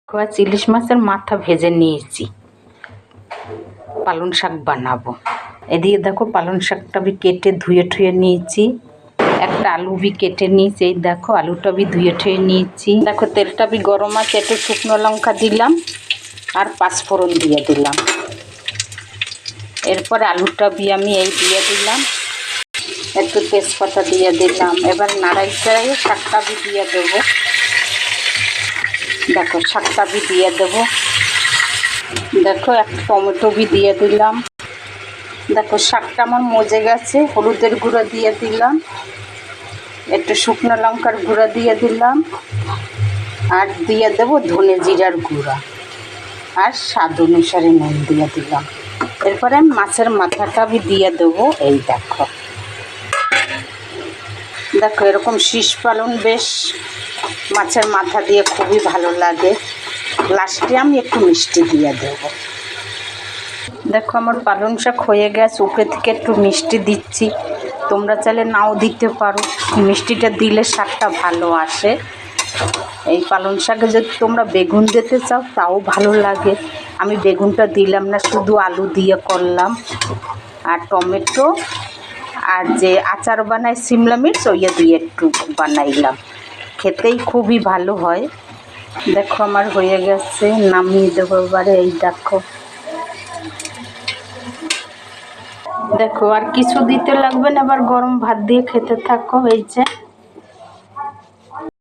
আজ ইলিশ মাছের মাথা ভেজে নিয়েছি, পালং শাক বানাবো। এদিকে দেখো পালং শাকটা আমি কেটে ধুয়ে ঠুয়ে নিয়েছি, একটা আলু भी কেটে নিয়েছি। এই দেখো আলুটা भी ধুয়ে ঠুয়ে নিয়েছি। দেখো তেলটা भी গরম আছে, একটু শুকনো লঙ্কা দিলাম আর পাঁচফোড়ন দিয়ে দিলাম। এরপর আলুটা भी আমি এই দিয়ে দিলাম, একটু তেজপাতা দিয়ে দিলাম। এবার নাড়াই চাড়াই শাকটা भी দিয়ে দেবো। দেখো শাকটা भी দিয়ে দেবো। দেখো একটা টমেটো भी দিয়ে দিলাম। দেখো শাকটা আমার মজে গেছে, হলুদের গুঁড়ো দিয়ে দিলাম, একটু শুকনো লঙ্কার গুঁড়ো দিয়ে দিলাম আর দিয়ে দেবো ধনে জিরার গুঁড়া আর স্বাদ অনুসারে নুন দিয়ে দিলাম। এরপরে আমি মাছের মাথাটা भी দিয়ে দেবো। এই দেখো দেখো এরকম শীষ পালন বেশ মাছের মাথা দিয়ে খুবই ভালো লাগে। লাস্টে আমি একটু মিষ্টি দিয়ে দেবো। দেখো আমার পালং শাক হয়ে গেছে, উপরে থেকে একটু মিষ্টি দিচ্ছি। তোমরা চাইলে নাও দিতে পারো, মিষ্টিটা দিলে শাকটা ভালো আসে। এই পালং শাকে যদি তোমরা বেগুন দিতে চাও তাও ভালো লাগে। আমি বেগুনটা দিলাম না, শুধু আলু দিয়ে করলাম আর টমেটো আর যে আচার বানায় সিমলা মির্চ ওইয়ে দিয়ে একটু বানাইলাম। খেতেই খুবই ভালো হয়। দেখো আমার হয়ে গেছে, নামিয়ে দেবো এবারে। এই দেখো দেখো আর কিছু দিতে লাগবে না, এবার গরম ভাত দিয়ে খেতে থাকো। এই যে